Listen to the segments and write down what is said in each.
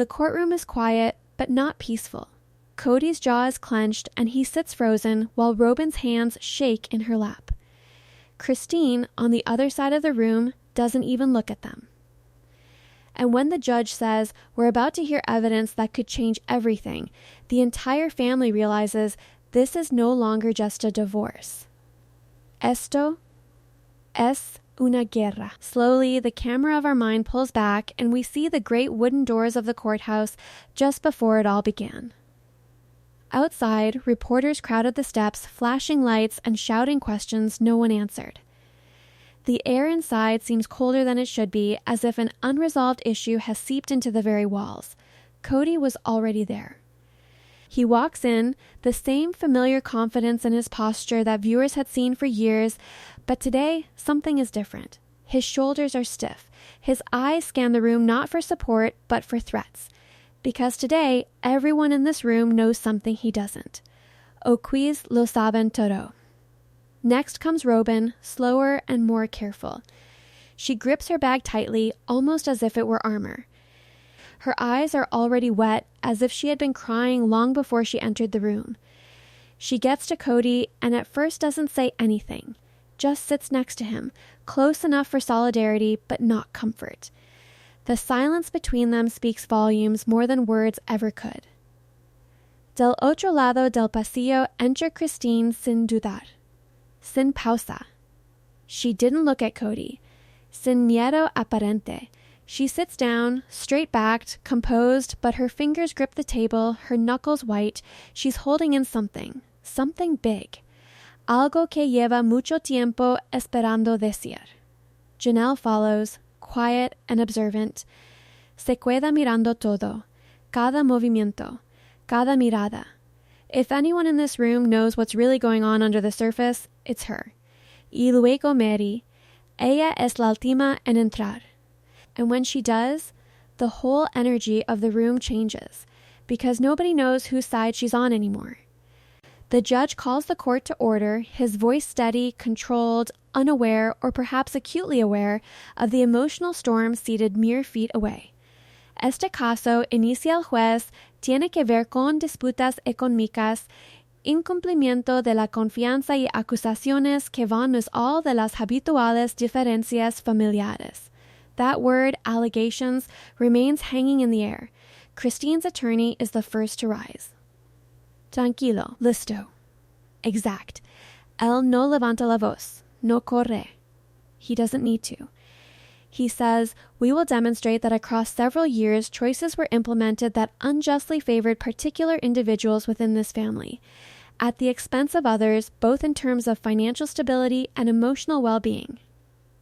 The courtroom is quiet, but not peaceful. Kody's jaw is clenched and he sits frozen while Robyn's hands shake in her lap. Christine, on the other side of the room, doesn't even look at them. And when the judge says, "We're about to hear evidence that could change everything," the entire family realizes this is no longer just a divorce. Esto es una guerra. Slowly, the camera of our mind pulls back and we see the great wooden doors of the courthouse just before it all began. Outside, reporters crowded the steps, flashing lights and shouting questions no one answered. The air inside seems colder than it should be, as if an unresolved issue has seeped into the very walls. Kody was already there. He walks in, the same familiar confidence in his posture that viewers had seen for years, but today, something is different. His shoulders are stiff. His eyes scan the room not for support, but for threats. Because today, everyone in this room knows something he doesn't. Oquis lo saben todo. Next comes Robyn, slower and more careful. She grips her bag tightly, almost as if it were armor. Her eyes are already wet, as if she had been crying long before she entered the room. She gets to Kody and at first doesn't say anything, just sits next to him, close enough for solidarity, but not comfort. The silence between them speaks volumes more than words ever could. Del otro lado del pasillo enter Christine sin dudar. Sin pausa. She didn't look at Kody. Sin miedo aparente. She sits down, straight-backed, composed, but her fingers grip the table, her knuckles white. She's holding in something big. Algo que lleva mucho tiempo esperando decir. Janelle follows, quiet and observant. Se queda mirando todo, cada movimiento, cada mirada. If anyone in this room knows what's really going on under the surface, it's her. Y luego Meri. Ella es la última en entrar. And when she does, the whole energy of the room changes, because nobody knows whose side she's on anymore. The judge calls the court to order, his voice steady, controlled, unaware, or perhaps acutely aware of the emotional storm seated mere feet away. Este caso inicia el juez tiene que ver con disputas económicas, incumplimiento de la confianza y acusaciones que van más allá de las habituales diferencias familiares. That word, allegations, remains hanging in the air. Christine's attorney is the first to rise. Tranquilo, listo. Exact. Él no levanta la voz, no corre. He doesn't need to. He says, "We will demonstrate that across several years, choices were implemented that unjustly favored particular individuals within this family, at the expense of others, both in terms of financial stability and emotional well-being."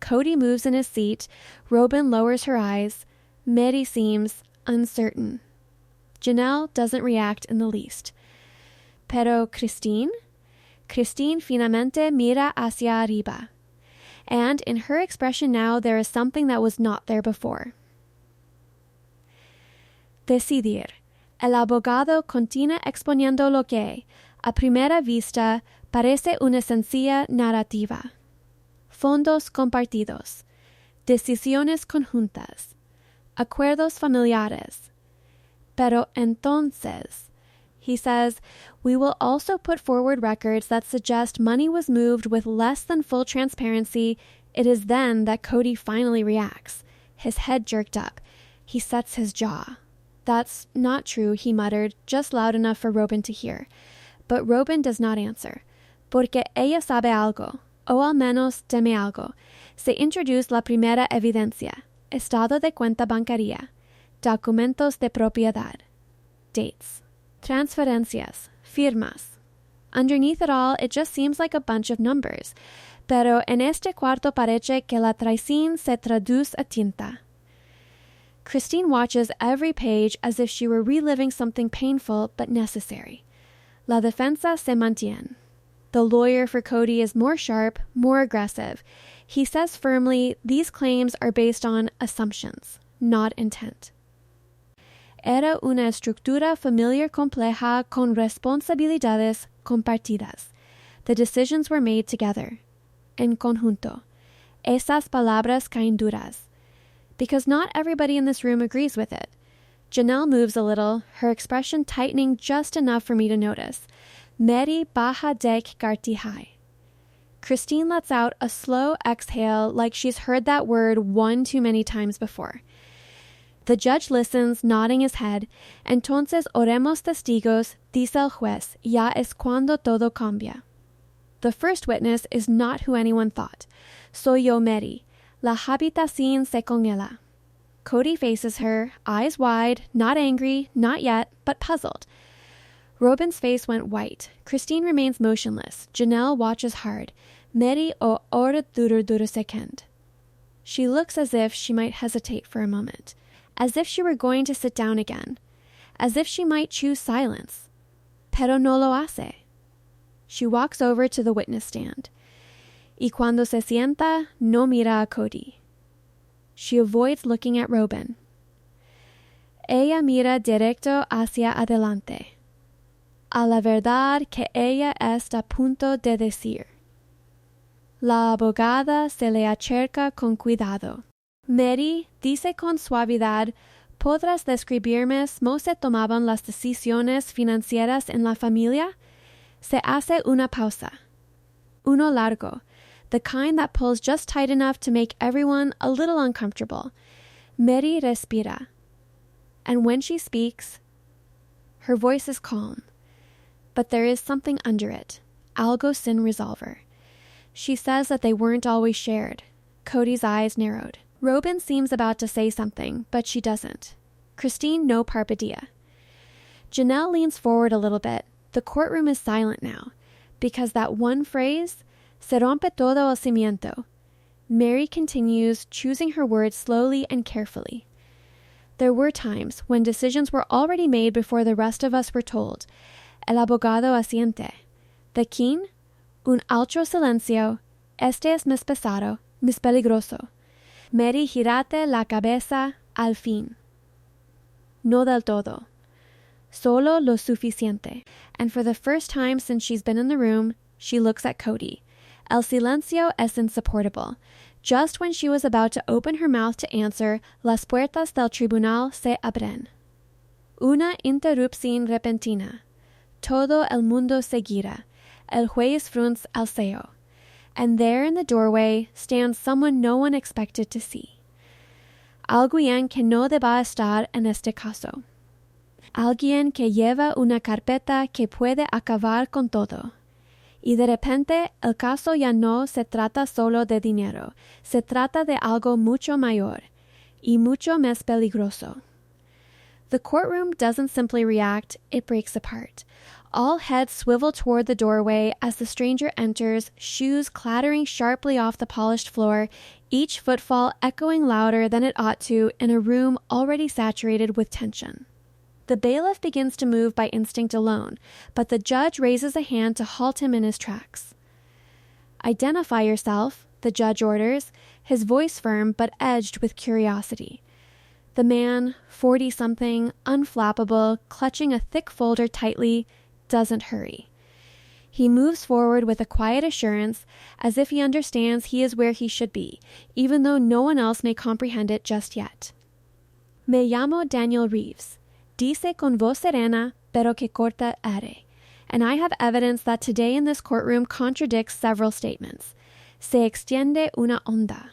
Kody moves in his seat. Robyn lowers her eyes. Meri seems uncertain. Janelle doesn't react in the least. Pero Christine? Christine finalmente mira hacia arriba. And in her expression now, there is something that was not there before. Decidir. El abogado continúa exponiendo lo que, a primera vista, parece una sencilla narrativa. Fondos compartidos, decisiones conjuntas, acuerdos familiares. Pero entonces, he says, we will also put forward records that suggest money was moved with less than full transparency. It is then that Kody finally reacts, his head jerked up. He sets his jaw. That's not true, he muttered, just loud enough for Robyn to hear. But Robyn does not answer, porque ella sabe algo. O al menos teme algo. Se introduce la primera evidencia, estado de cuenta bancaria, documentos de propiedad, dates, transferencias, firmas. Underneath it all, it just seems like a bunch of numbers. Pero en este cuarto parece que la traición se traduce a tinta. Christine watches every page as if she were reliving something painful but necessary. La defensa se mantiene. The lawyer for Kody is more sharp, more aggressive. He says firmly, these claims are based on assumptions, not intent. Era una estructura familiar compleja con responsabilidades compartidas. The decisions were made together, en conjunto. Esas palabras caen duras. Because not everybody in this room agrees with it. Janelle moves a little, her expression tightening just enough for me to notice. Meri baja dek gartihai. Christine lets out a slow exhale like she's heard that word one too many times before. The judge listens, nodding his head. Entonces oremos testigos, dice el juez, ya es cuando todo cambia. The first witness is not who anyone thought. Soy yo, Meri. La habitación se congela. Kody faces her, eyes wide, not angry, not yet, but puzzled. Robyn's face went white. Christine remains motionless. Janelle watches hard. Meri o ora duro second. She looks as if she might hesitate for a moment, as if she were going to sit down again, as if she might choose silence. Pero no lo hace. She walks over to the witness stand. Y cuando se sienta, no mira a Kody. She avoids looking at Robyn. Ella mira directo hacia adelante, a la verdad que ella está a punto de decir. La abogada se le acerca con cuidado. Meri dice con suavidad, ¿podrás describirme cómo se tomaban las decisiones financieras en la familia? Se hace una pausa. Uno largo. The kind that pulls just tight enough to make everyone a little uncomfortable. Meri respira. And when she speaks, her voice is calm. But there is something under it. Algo sin resolver. She says that they weren't always shared. Kody's eyes narrowed. Robyn seems about to say something, but she doesn't. Christine no parpadilla. Janelle leans forward a little bit. The courtroom is silent now, because that one phrase, se rompe todo el cimiento. Meri continues, choosing her words slowly and carefully. There were times when decisions were already made before the rest of us were told. El abogado asiente. De quién? Un alto silencio. Este es más pesado, más peligroso. Meri girate la cabeza al fin. No del todo. Solo lo suficiente. And for the first time since she's been in the room, she looks at Kody. El silencio es insupportable. Just when she was about to open her mouth to answer, las puertas del tribunal se abren. Una interrupción repentina. Todo el mundo se gira. El juez frunce el ceño. And there in the doorway stands someone no one expected to see. Alguien que no deba estar en este caso. Alguien que lleva una carpeta que puede acabar con todo. Y de repente, el caso ya no se trata solo de dinero, se trata de algo mucho mayor, y mucho más peligroso. The courtroom doesn't simply react, it breaks apart. All heads swivel toward the doorway as the stranger enters, shoes clattering sharply off the polished floor, each footfall echoing louder than it ought to in a room already saturated with tension. The bailiff begins to move by instinct alone, but the judge raises a hand to halt him in his tracks. Identify yourself, the judge orders, his voice firm but edged with curiosity. The man, 40-something, unflappable, clutching a thick folder tightly, doesn't hurry. He moves forward with a quiet assurance, as if he understands he is where he should be, even though no one else may comprehend it just yet. Me llamo Daniel Reeves. Dice con voz serena, pero que corta are. And I have evidence that today in this courtroom contradicts several statements. Se extiende una onda.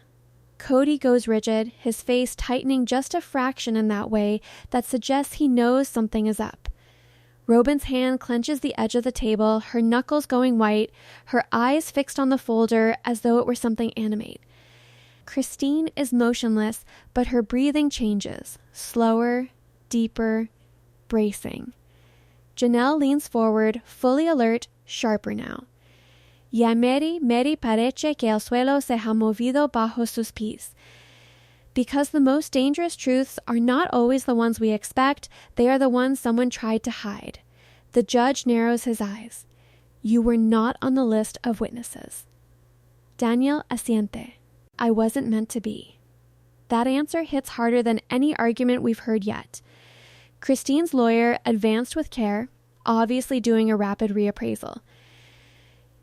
Kody goes rigid, his face tightening just a fraction in that way that suggests he knows something is up. Robyn's hand clenches the edge of the table, her knuckles going white, her eyes fixed on the folder as though it were something animate. Christine is motionless, but her breathing changes, slower, deeper, bracing. Janelle leans forward, fully alert, sharper now. Ya Meri parece que el suelo se ha movido bajo sus pies. Because the most dangerous truths are not always the ones we expect, they are the ones someone tried to hide. The judge narrows his eyes. You were not on the list of witnesses. Daniel asiente. I wasn't meant to be. That answer hits harder than any argument we've heard yet. Christine's lawyer advanced with care, obviously doing a rapid reappraisal.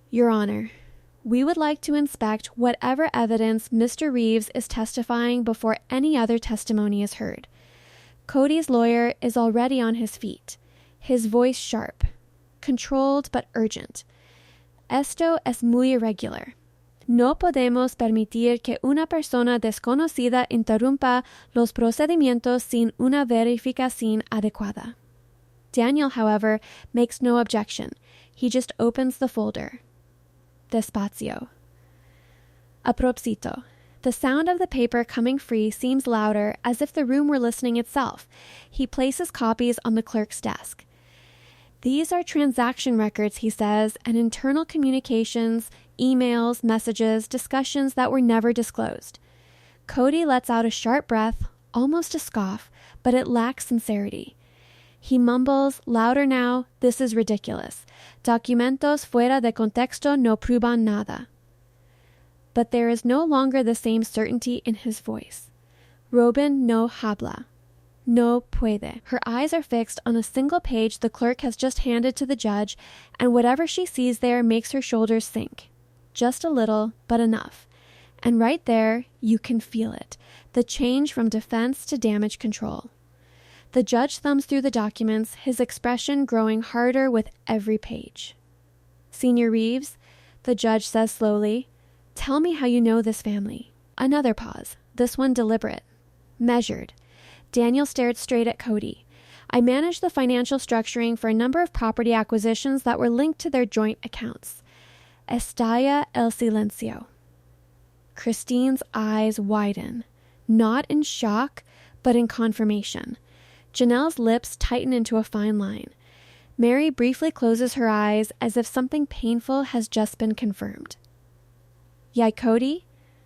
Your Honor, we would like to inspect whatever evidence Mr. Reeves is testifying before any other testimony is heard. Kody's lawyer is already on his feet, his voice sharp, controlled but urgent. Esto es muy irregular. No podemos permitir que una persona desconocida interrumpa los procedimientos sin una verificación adecuada. Daniel, however, makes no objection. He just opens the folder. Despacio. A propósito. The sound of the paper coming free seems louder, as if the room were listening itself. He places copies on the clerk's desk. These are transaction records, he says, and internal communications, emails, messages, discussions that were never disclosed. Kody lets out a sharp breath, almost a scoff, but it lacks sincerity. He mumbles, louder now, this is ridiculous. Documentos fuera de contexto no prueban nada. But there is no longer the same certainty in his voice. Robyn no habla. No puede. Her eyes are fixed on a single page the clerk has just handed to the judge, and whatever she sees there makes her shoulders sink. Just a little, but enough. And right there, you can feel it. The change from defense to damage control. The judge thumbs through the documents, his expression growing harder with every page. Senior Reeves, the judge says slowly, tell me how you know this family. Another pause, this one deliberate. Measured. Daniel stared straight at Kody. I managed the financial structuring for a number of property acquisitions that were linked to their joint accounts. Estalla el silencio. Christine's eyes widen, not in shock, but in confirmation. Janelle's lips tighten into a fine line. Meri briefly closes her eyes as if something painful has just been confirmed. Yai Kody?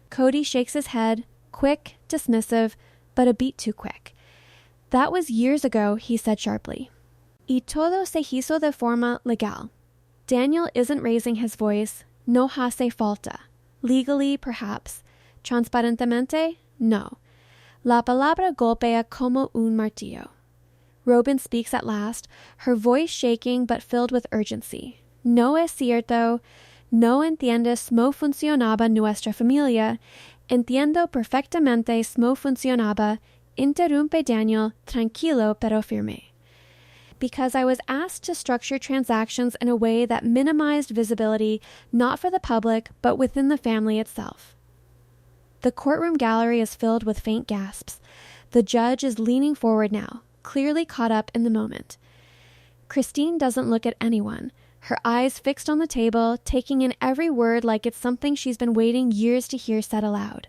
Kody shakes his head, quick, dismissive, but a beat too quick. That was years ago, he said sharply. Y todo se hizo de forma legal. Daniel isn't raising his voice. No hace falta. Legally, perhaps. Transparentemente, no. La palabra golpea como un martillo. Robyn speaks at last, her voice shaking but filled with urgency. No es cierto. No entiendes cómo funcionaba nuestra familia. Entiendo perfectamente cómo funcionaba. Interrumpe Daniel, tranquilo pero firme. Because I was asked to structure transactions in a way that minimized visibility, not for the public, but within the family itself. The courtroom gallery is filled with faint gasps. The judge is leaning forward now, clearly caught up in the moment. Christine doesn't look at anyone, her eyes fixed on the table, taking in every word like it's something she's been waiting years to hear said aloud.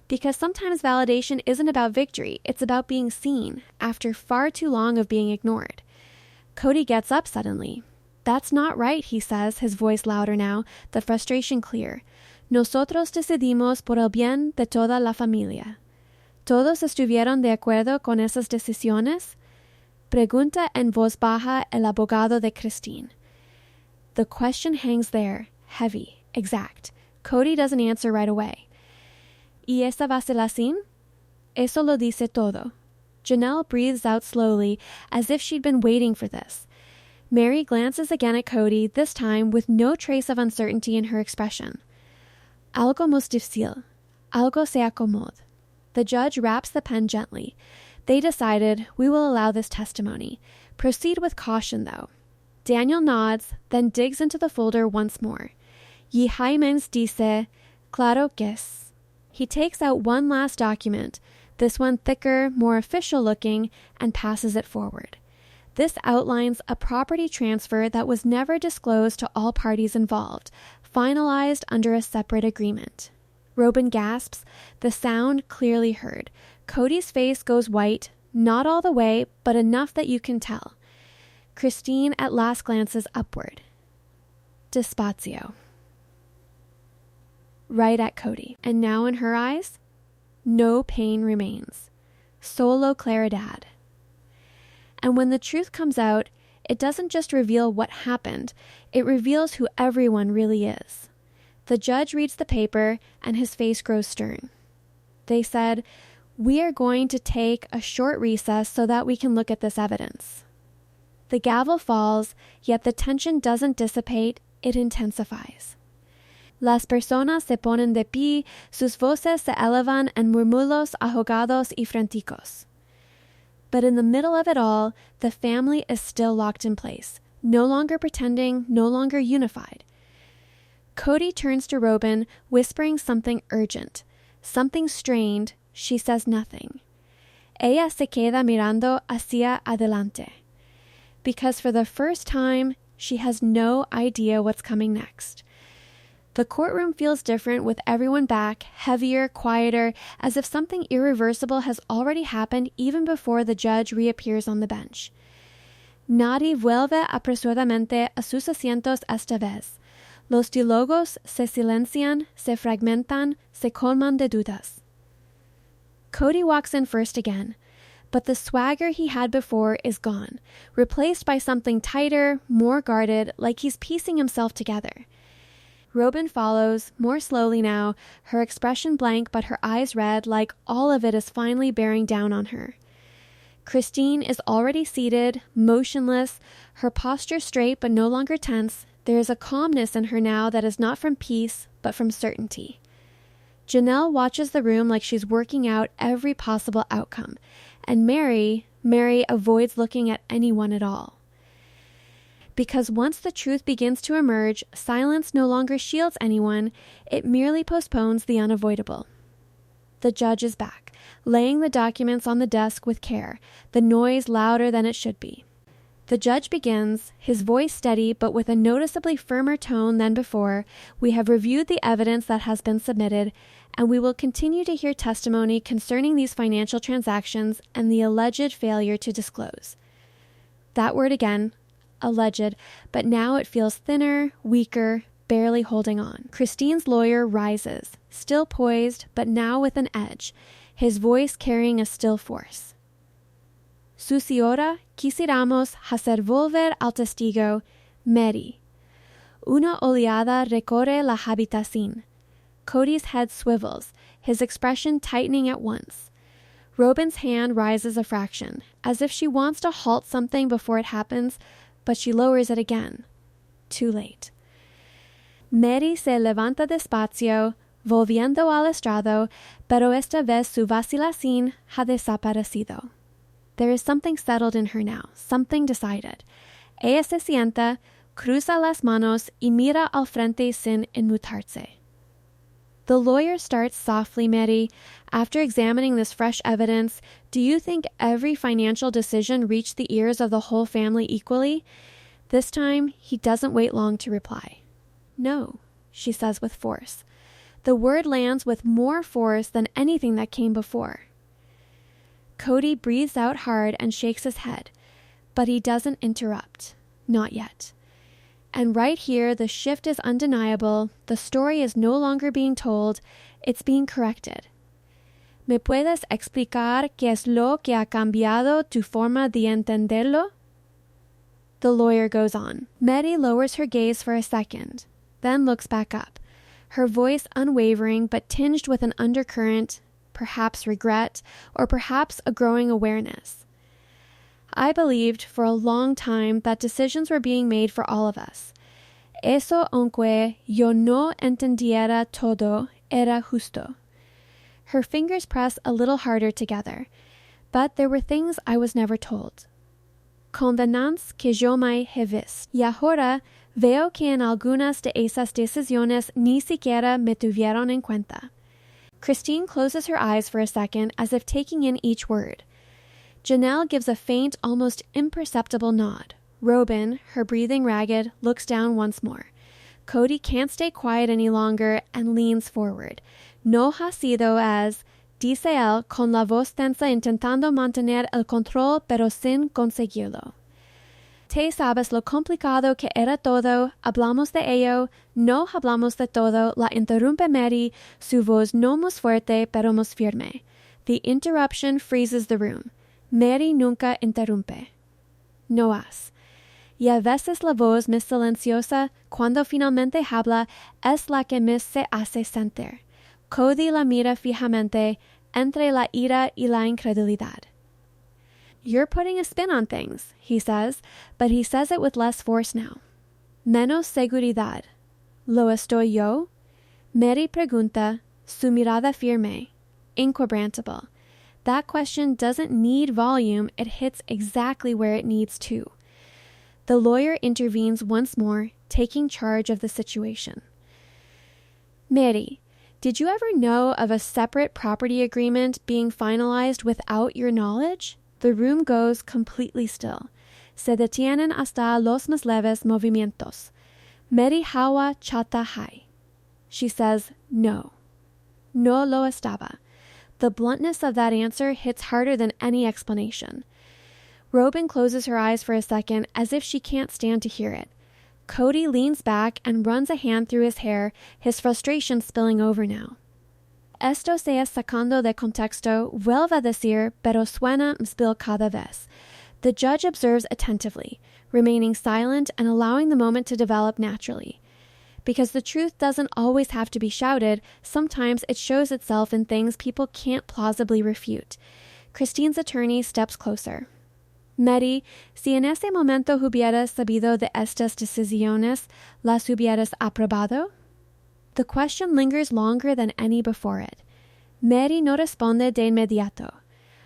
Because sometimes validation isn't about victory, it's about being seen, after far too long of being ignored. Kody gets up suddenly. That's not right, he says, his voice louder now, the frustration clear. Nosotros decidimos por el bien de toda la familia. ¿Todos estuvieron de acuerdo con esas decisiones? Pregunta en voz baja el abogado de Christine. The question hangs there, heavy, exact. Kody doesn't answer right away. ¿Y esta vacilación? Eso lo dice todo. Janelle breathes out slowly, as if she'd been waiting for this. Meri glances again at Kody, this time with no trace of uncertainty in her expression. Algo muy difícil. Algo se acomode. The judge raps the pen gently. They decided, we will allow this testimony. Proceed with caution, though. Daniel nods, then digs into the folder once more. Y Jaimens dice, claro que es. He takes out one last document, this one thicker, more official looking, and passes it forward. This outlines a property transfer that was never disclosed to all parties involved, finalized under a separate agreement. Robyn gasps, the sound clearly heard. Kody's face goes white, not all the way, but enough that you can tell. Christine at last glances upward. Despacio. Right at Kody. And now in her eyes, no pain remains. Solo claridad. And when the truth comes out, it doesn't just reveal what happened, it reveals who everyone really is. The judge reads the paper, and his face grows stern. They said, we are going to take a short recess so that we can look at this evidence. The gavel falls, yet the tension doesn't dissipate, it intensifies. Las personas se ponen de pie, sus voces se elevan en murmullos ahogados y franticos. But in the middle of it all, the family is still locked in place, no longer pretending, no longer unified. Kody turns to Robyn, whispering something urgent, something strained. She says nothing. Ella se queda mirando hacia adelante. Because for the first time, she has no idea what's coming next. The courtroom feels different with everyone back, heavier, quieter, as if something irreversible has already happened even before the judge reappears on the bench. Nadie vuelve apresuradamente a sus asientos esta vez. Los diálogos se silencian, se fragmentan, se colman de dudas. Kody walks in first again, but the swagger he had before is gone, replaced by something tighter, more guarded, like he's piecing himself together. Robyn follows, more slowly now, her expression blank but her eyes red, like all of it is finally bearing down on her. Christine is already seated, motionless, her posture straight but no longer tense. There is a calmness in her now that is not from peace, but from certainty. Janelle watches the room like she's working out every possible outcome, and Meri avoids looking at anyone at all. Because once the truth begins to emerge, silence no longer shields anyone, it merely postpones the unavoidable. The judge is back, laying the documents on the desk with care, the noise louder than it should be. The judge begins, his voice steady but with a noticeably firmer tone than before. We have reviewed the evidence that has been submitted, and we will continue to hear testimony concerning these financial transactions and the alleged failure to disclose. That word again, alleged, but now it feels thinner, weaker, barely holding on. Christine's lawyer rises, still poised, but now with an edge, his voice carrying a still force. Su señora, quisiéramos hacer volver al testigo, Meri. Una oleada recorre la habitación. Kody's head swivels, his expression tightening at once. Robyn's hand rises a fraction, as if she wants to halt something before it happens, but she lowers it again. Too late. Meri se levanta despacio, volviendo al estrado, pero esta vez su vacilación ha desaparecido. There is something settled in her now, something decided. Ella se sienta, cruza las manos y mira al frente sin inmutarse. The lawyer starts softly, Meri. After examining this fresh evidence, do you think every financial decision reached the ears of the whole family equally? This time, he doesn't wait long to reply. No, she says with force. The word lands with more force than anything that came before. Kody breathes out hard and shakes his head, but he doesn't interrupt. Not yet. And right here, the shift is undeniable. The story is no longer being told. It's being corrected. ¿Me puedes explicar qué es lo que ha cambiado tu forma de entenderlo? The lawyer goes on. Meri lowers her gaze for a second, then looks back up, her voice unwavering but tinged with an undercurrent, perhaps regret, or perhaps a growing awareness. I believed for a long time that decisions were being made for all of us. Eso aunque yo no entendiera todo, era justo. Her fingers press a little harder together, but there were things I was never told. Condenas que yo me he visto. Y ahora veo que en algunas de esas decisiones ni siquiera me tuvieron en cuenta. Christine closes her eyes for a second as if taking in each word. Janelle gives a faint, almost imperceptible nod. Robyn, her breathing ragged, looks down once more. Kody can't stay quiet any longer and leans forward. No ha sido as, dice él con la voz tensa intentando mantener el control pero sin conseguirlo. Te sabes lo complicado que era todo, hablamos de ello, no hablamos de todo, la interrumpe Meri, su voz no más fuerte pero más firme. The interruption freezes the room. Meri nunca interrumpe. No has. Y a veces la voz más silenciosa, cuando finalmente habla, es la que más se hace sentir. Kody la mira fijamente, entre la ira y la incredulidad. You're putting a spin on things, he says, but he says it with less force now. Menos seguridad. ¿Lo estoy yo? Meri pregunta, su mirada firme, inquebrantable. That question doesn't need volume, it hits exactly where it needs to. The lawyer intervenes once more, taking charge of the situation. Meri, did you ever know of a separate property agreement being finalized without your knowledge? The room goes completely still. Se detienen hasta los más leves movimientos. Meri hawa chata hai. She says, no. No lo estaba. The bluntness of that answer hits harder than any explanation. Robyn closes her eyes for a second as if she can't stand to hear it. Kody leans back and runs a hand through his hair, his frustration spilling over now. Esto se es sacando de contexto, vuelve a decir, pero suena mspil cada vez. The judge observes attentively, remaining silent and allowing the moment to develop naturally. Because the truth doesn't always have to be shouted, sometimes it shows itself in things people can't plausibly refute. Christine's attorney steps closer. Meri, si en ese momento hubieras sabido de estas decisiones, las hubieras aprobado? The question lingers longer than any before it. Meri no responde de inmediato.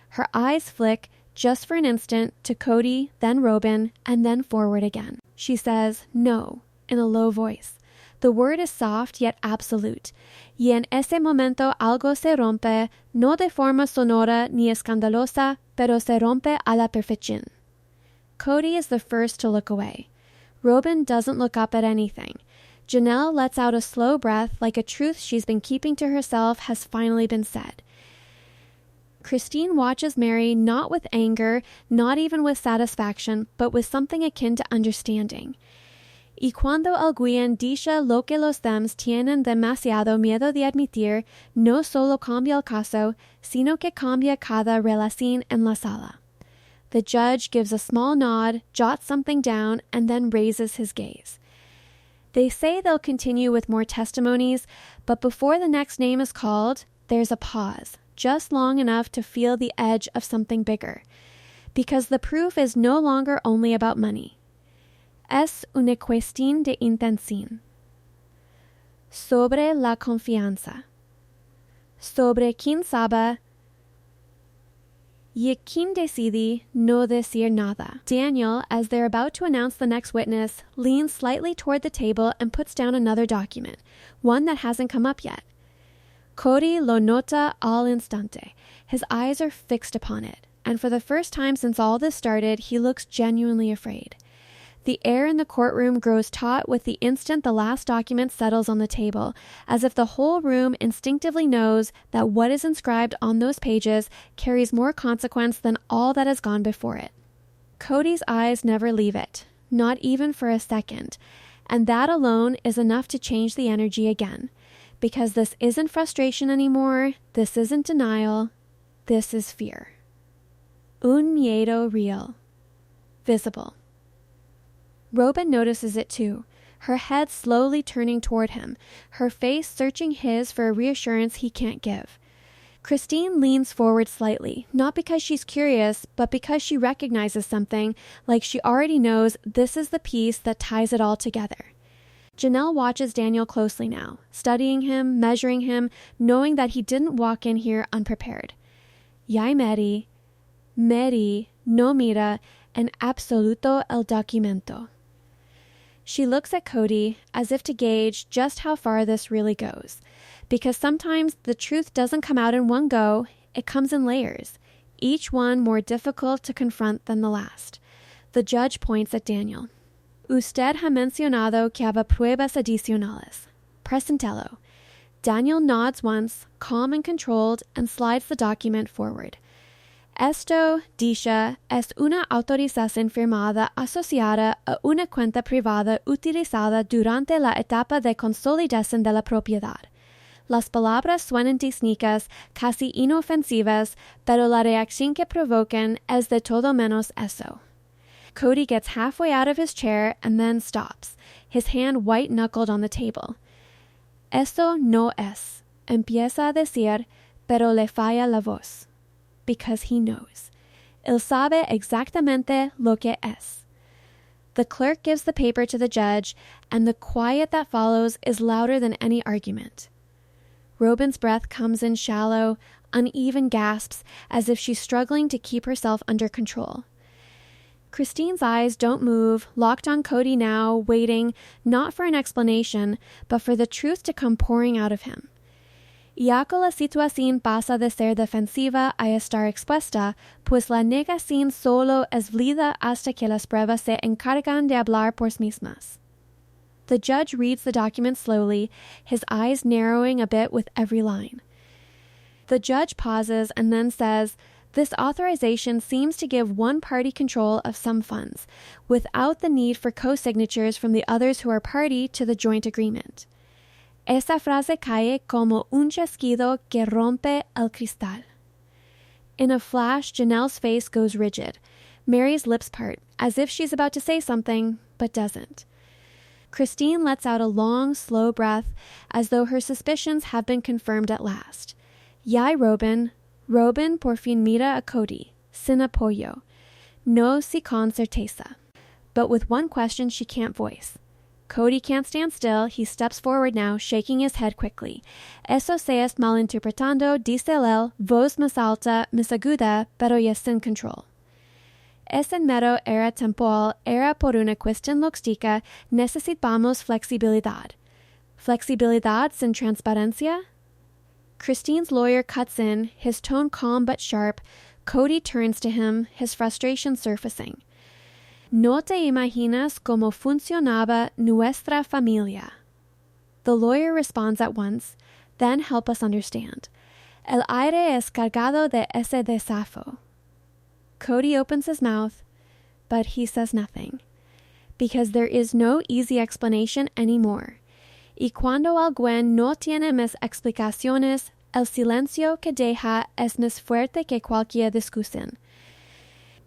Her eyes flick, just for an instant, to Kody, then Robyn, and then forward again. She says, no, in a low voice. The word is soft yet absolute. Y en ese momento algo se rompe, no de forma sonora ni escandalosa, pero se rompe a la perfección. Kody is the first to look away. Robyn doesn't look up at anything. Janelle lets out a slow breath like a truth she's been keeping to herself has finally been said. Christine watches Meri not with anger, not even with satisfaction, but with something akin to understanding. Y cuando alguien dice lo que los demás tienen demasiado miedo de admitir, no solo cambia el caso, sino que cambia cada relación en la sala. The judge gives a small nod, jots something down, and then raises his gaze. They say they'll continue with more testimonies, but before the next name is called, there's a pause, just long enough to feel the edge of something bigger. Because the proof is no longer only about money. Es una cuestión de intención. Sobre la confianza. Sobre quién sabe y quién decide no decir nada. Daniel, as they're about to announce the next witness, leans slightly toward the table and puts down another document, one that hasn't come up yet. Kody lo nota al instante. His eyes are fixed upon it, and for the first time since all this started, he looks genuinely afraid. The air in the courtroom grows taut with the instant the last document settles on the table, as if the whole room instinctively knows that what is inscribed on those pages carries more consequence than all that has gone before it. Kody's eyes never leave it, not even for a second, and that alone is enough to change the energy again, because this isn't frustration anymore, this isn't denial, this is fear. Un miedo real. Visible. Robyn notices it too, her head slowly turning toward him, her face searching his for a reassurance he can't give. Christine leans forward slightly, not because she's curious, but because she recognizes something, like she already knows this is the piece that ties it all together. Janelle watches Daniel closely now, studying him, measuring him, knowing that he didn't walk in here unprepared. Ya Meri no mira en absoluto el documento. She looks at Kody as if to gauge just how far this really goes, because sometimes the truth doesn't come out in one go, it comes in layers, each one more difficult to confront than the last. The judge points at Daniel. Usted ha mencionado que había pruebas adicionales. Presentelo. Daniel nods once, calm and controlled, and slides the document forward. Esto, dice, es una autorización firmada asociada a una cuenta privada utilizada durante la etapa de consolidación de la propiedad. Las palabras suenan técnicas, casi inofensivas, pero la reacción que provocan es de todo menos eso. Kody gets halfway out of his chair and then stops, his hand white-knuckled on the table. Eso no es, empieza a decir, pero le falla la voz. Because he knows. Él sabe exactamente lo que es. The clerk gives the paper to the judge, and the quiet that follows is louder than any argument. Robyn's breath comes in shallow, uneven gasps as if she's struggling to keep herself under control. Christine's eyes don't move, locked on Kody now, waiting, not for an explanation, but for the truth to come pouring out of him. Ya que la situación pasa de ser defensiva a estar expuesta, pues la negación solo es válida hasta que las pruebas se encargan de hablar por sí mismas. The judge reads the document slowly, his eyes narrowing a bit with every line. The judge pauses and then says, "This authorization seems to give one party control of some funds, without the need for co-signatures from the others who are party to the joint agreement." Esa frase cae como un chasquido que rompe el cristal. In a flash, Janelle's face goes rigid. Meri's lips part, as if she's about to say something, but doesn't. Christine lets out a long, slow breath, as though her suspicions have been confirmed at last. Ya Robyn por fin mira a Kody, sin apoyo, no si con certeza. But with one question she can't voice. Kody can't stand still. He steps forward now, shaking his head quickly. Eso se es malinterpretando, dice él, voz más alta, más aguda, pero ya sin control. Ese mero era temporal, era por una cuestión logística, necesitamos flexibilidad. Flexibilidad sin transparencia? Christine's lawyer cuts in, his tone calm but sharp. Kody turns to him, his frustration surfacing. No te imaginas cómo funcionaba nuestra familia. The lawyer responds at once, then help us understand. El aire es cargado de ese desafío. Kody opens his mouth, but he says nothing, because there is no easy explanation anymore. Y cuando alguien no tiene más explicaciones, el silencio que deja es más fuerte que cualquier discusión.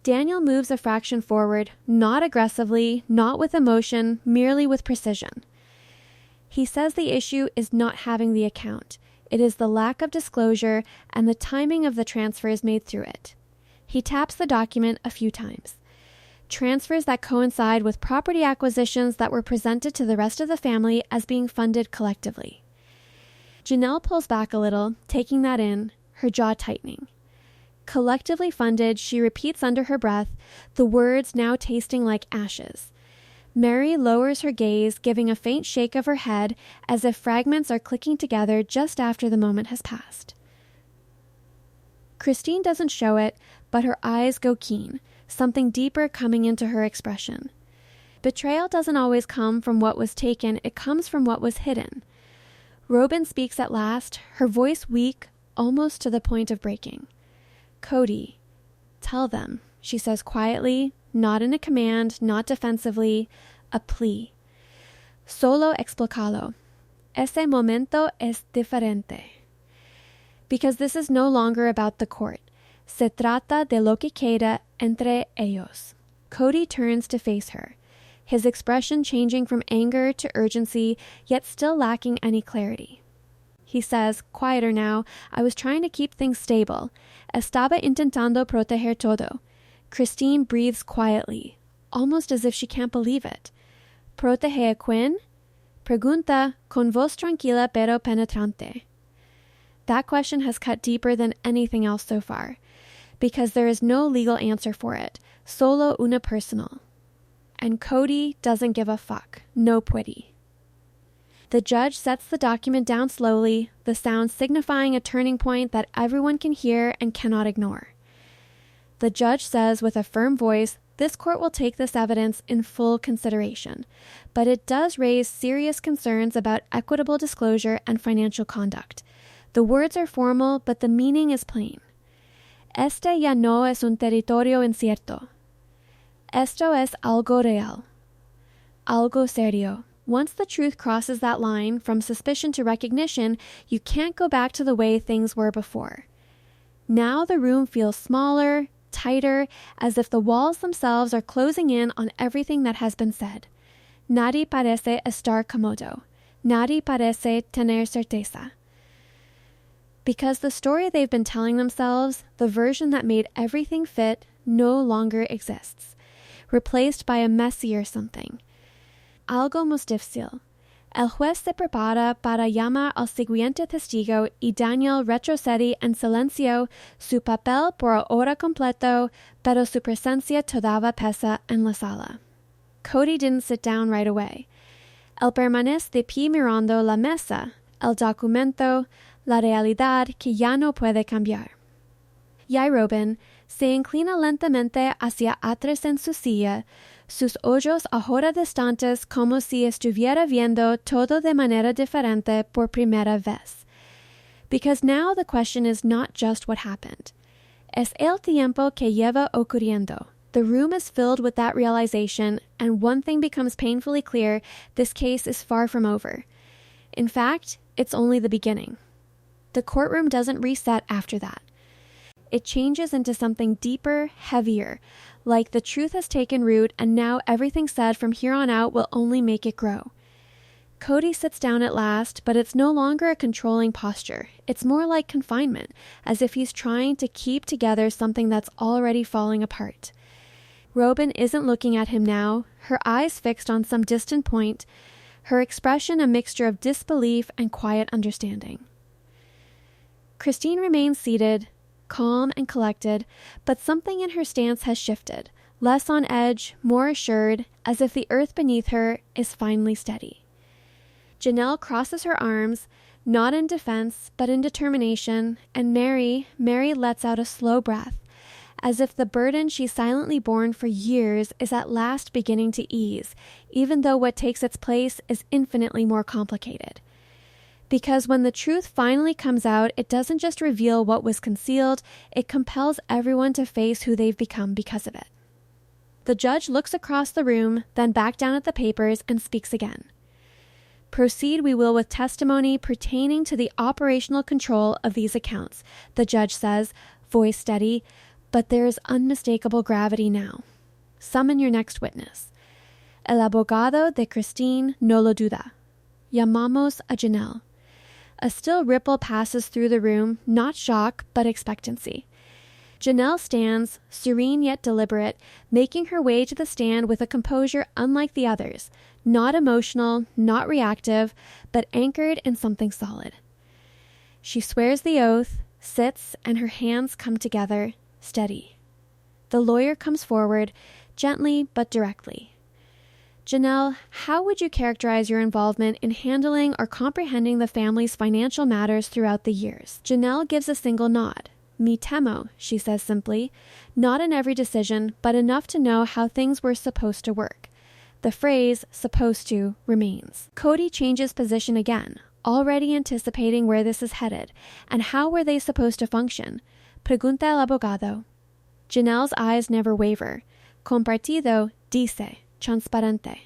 Daniel moves a fraction forward, not aggressively, not with emotion, merely with precision. He says the issue is not having the account. It is the lack of disclosure and the timing of the transfers made through it. He taps the document a few times. Transfers that coincide with property acquisitions that were presented to the rest of the family as being funded collectively. Janelle pulls back a little, taking that in, her jaw tightening. Collectively funded, she repeats under her breath, the words now tasting like ashes. Meri lowers her gaze, giving a faint shake of her head as if fragments are clicking together just after the moment has passed. Christine doesn't show it, but her eyes go keen, something deeper coming into her expression. Betrayal doesn't always come from what was taken, it comes from what was hidden. Robyn speaks at last, her voice weak, almost to the point of breaking. Kody, tell them, she says quietly, not in a command, not defensively, a plea. Solo explícalo. Ese momento es diferente. Because this is no longer about the court. Se trata de lo que queda entre ellos. Kody turns to face her, his expression changing from anger to urgency, yet still lacking any clarity. He says, quieter now, I was trying to keep things stable. Estaba intentando proteger todo. Christine breathes quietly, almost as if she can't believe it. ¿Proteger a quién? Pregunta con voz tranquila pero penetrante. That question has cut deeper than anything else so far, because there is no legal answer for it, solo una personal. And Kody doesn't give a fuck, no puede. The judge sets the document down slowly, the sound signifying a turning point that everyone can hear and cannot ignore. The judge says with a firm voice, this court will take this evidence in full consideration, but it does raise serious concerns about equitable disclosure and financial conduct. The words are formal, but the meaning is plain. Este ya no es un territorio incierto. Esto es algo real. Algo serio. Once the truth crosses that line, from suspicion to recognition, you can't go back to the way things were before. Now the room feels smaller, tighter, as if the walls themselves are closing in on everything that has been said. Nadie parece estar cómodo. Nadie parece tener certeza. Because the story they've been telling themselves, the version that made everything fit, no longer exists, replaced by a messier something. Algo más difícil. El juez se prepara para llamar al siguiente testigo y Daniel retrocede en silencio su papel por hora completo, pero su presencia todavía pesa en la sala. Kody didn't sit down right away. Él permanece de pie mirando la mesa, el documento, la realidad que ya no puede cambiar. Y Robyn se inclina lentamente hacia atrás en su silla, sus ojos ahora distantes como si estuviera viendo todo de manera diferente por primera vez. Because now the question is not just what happened. Es el tiempo que lleva ocurriendo. The room is filled with that realization, and one thing becomes painfully clear: this case is far from over. In fact, it's only the beginning. The courtroom doesn't reset after that. It changes into something deeper, heavier, like the truth has taken root and now everything said from here on out will only make it grow. Kody sits down at last, but it's no longer a controlling posture. It's more like confinement, as if he's trying to keep together something that's already falling apart. Robyn isn't looking at him now, her eyes fixed on some distant point, her expression a mixture of disbelief and quiet understanding. Christine remains seated, calm and collected, but something in her stance has shifted, less on edge, more assured, as if the earth beneath her is finally steady. Janelle crosses her arms, not in defense, but in determination, and Meri lets out a slow breath, as if the burden she's silently borne for years is at last beginning to ease, even though what takes its place is infinitely more complicated. Because when the truth finally comes out, it doesn't just reveal what was concealed, it compels everyone to face who they've become because of it. The judge looks across the room, then back down at the papers and speaks again. Proceed we will with testimony pertaining to the operational control of these accounts, the judge says, voice steady, but there is unmistakable gravity now. Summon your next witness. El abogado de Christine no lo duda. Llamamos a Janelle. A still ripple passes through the room, not shock, but expectancy. Janelle stands, serene yet deliberate, making her way to the stand with a composure unlike the others, not emotional, not reactive, but anchored in something solid. She swears the oath, sits, and her hands come together, steady. The lawyer comes forward, gently but directly. Janelle, how would you characterize your involvement in handling or comprehending the family's financial matters throughout the years? Janelle gives a single nod. Mi temo, she says simply, not in every decision, but enough to know how things were supposed to work. The phrase, supposed to, remains. Kody changes position again, already anticipating where this is headed, and how were they supposed to function? Pregunta el abogado. Janelle's eyes never waver. Compartido, dice. Transparente.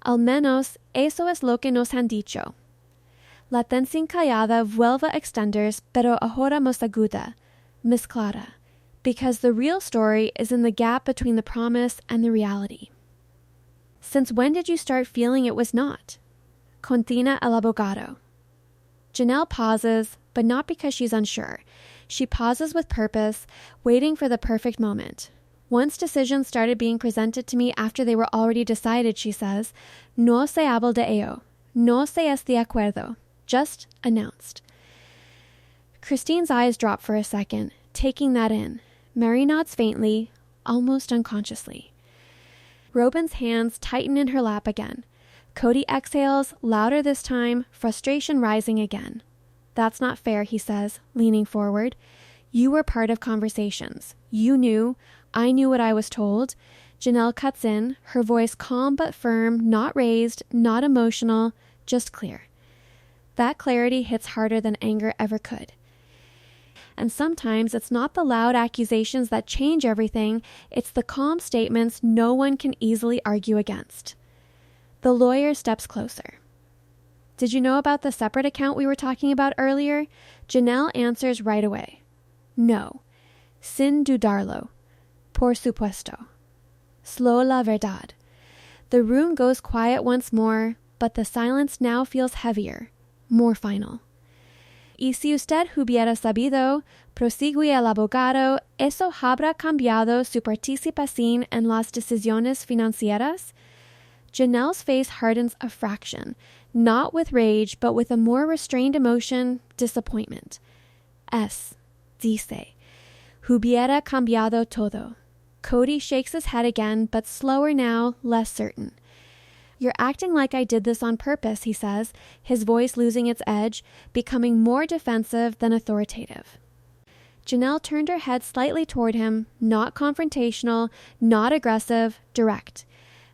Al menos eso es lo que nos han dicho. La tensión callada vuelve a extenders, pero ahora más aguda, más clara, because the real story is in the gap between the promise and the reality. Since when did you start feeling it was not? Continúa el abogado. Janelle pauses, but not because she's unsure. She pauses with purpose, waiting for the perfect moment. Once decisions started being presented to me after they were already decided, she says, no se habla de ello, no se es de acuerdo, just announced. Christine's eyes drop for a second, taking that in. Meri nods faintly, almost unconsciously. Robyn's hands tighten in her lap again. Kody exhales, louder this time, frustration rising again. That's not fair, he says, leaning forward. You were part of conversations. You knew. I knew what I was told. Janelle cuts in, her voice calm but firm, not raised, not emotional, just clear. That clarity hits harder than anger ever could. And sometimes it's not the loud accusations that change everything, it's the calm statements no one can easily argue against. The lawyer steps closer. Did you know about the separate account we were talking about earlier? Janelle answers right away. No. Sin dudarlo. Por supuesto. Slow la verdad. The room goes quiet once more, but the silence now feels heavier, more final. Y si usted hubiera sabido, prosigue el abogado, eso habrá cambiado su participación en las decisiones financieras? Janelle's face hardens a fraction, not with rage, but with a more restrained emotion, disappointment. Dice, hubiera cambiado todo. Kody shakes his head again, but slower now, less certain. You're acting like I did this on purpose, he says, his voice losing its edge, becoming more defensive than authoritative. Janelle turned her head slightly toward him, not confrontational, not aggressive, direct.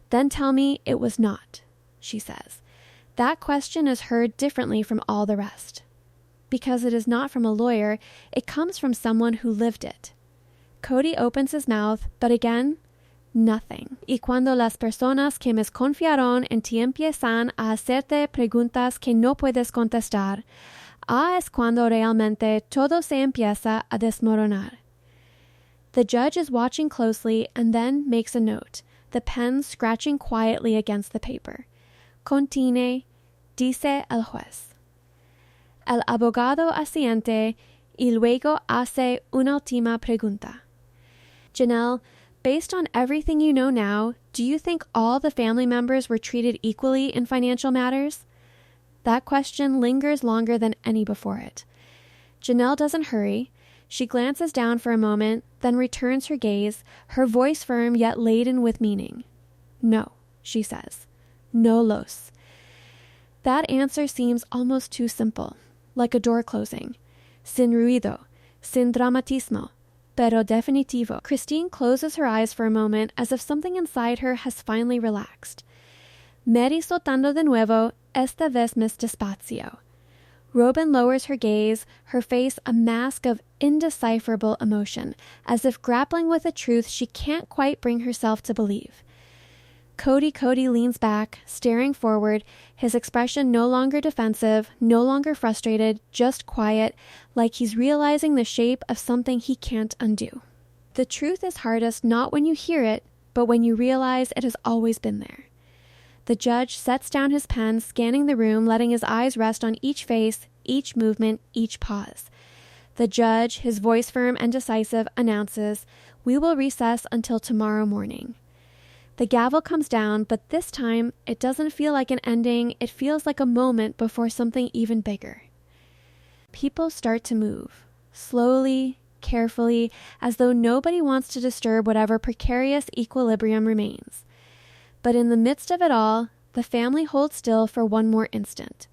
Then tell me it was not, she says. That question is heard differently from all the rest. Because it is not from a lawyer, it comes from someone who lived it. Kody opens his mouth, but again, nothing. Y cuando las personas que me confiaron en ti empiezan a hacerte preguntas que no puedes contestar, es cuando realmente todo se empieza a desmoronar. The judge is watching closely and then makes a note, the pen scratching quietly against the paper. Contine, dice el juez. El abogado asiente y luego hace una última pregunta. Janelle, based on everything you know now, do you think all the family members were treated equally in financial matters? That question lingers longer than any before it. Janelle doesn't hurry. She glances down for a moment, then returns her gaze, her voice firm yet laden with meaning. No, she says. No los. That answer seems almost too simple, like a door closing. Sin ruido, sin dramatismo, pero definitivo. Christine closes her eyes for a moment as if something inside her has finally relaxed. Meri soltando de nuevo, esta vez más despacio. Robyn lowers her gaze, her face a mask of indecipherable emotion, as if grappling with a truth she can't quite bring herself to believe. Kody leans back, staring forward, his expression no longer defensive, no longer frustrated, just quiet, like he's realizing the shape of something he can't undo. The truth is hardest not when you hear it, but when you realize it has always been there. The judge sets down his pen, scanning the room, letting his eyes rest on each face, each movement, each pause. The judge, his voice firm and decisive, announces, "We will recess until tomorrow morning." The gavel comes down, but this time it doesn't feel like an ending, it feels like a moment before something even bigger. People start to move, slowly, carefully, as though nobody wants to disturb whatever precarious equilibrium remains. But in the midst of it all, the family holds still for one more instant.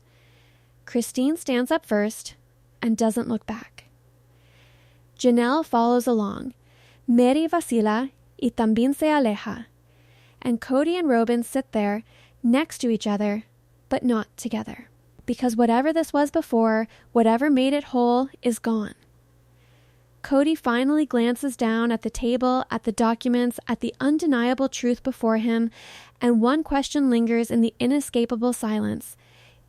Christine stands up first and doesn't look back. Janelle follows along. Meri vacila y también se aleja. And Kody and Robyn sit there, next to each other, but not together. Because whatever this was before, whatever made it whole, is gone. Kody finally glances down at the table, at the documents, at the undeniable truth before him, and one question lingers in the inescapable silence.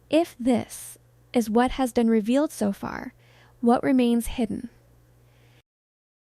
If this is what has been revealed so far, what remains hidden?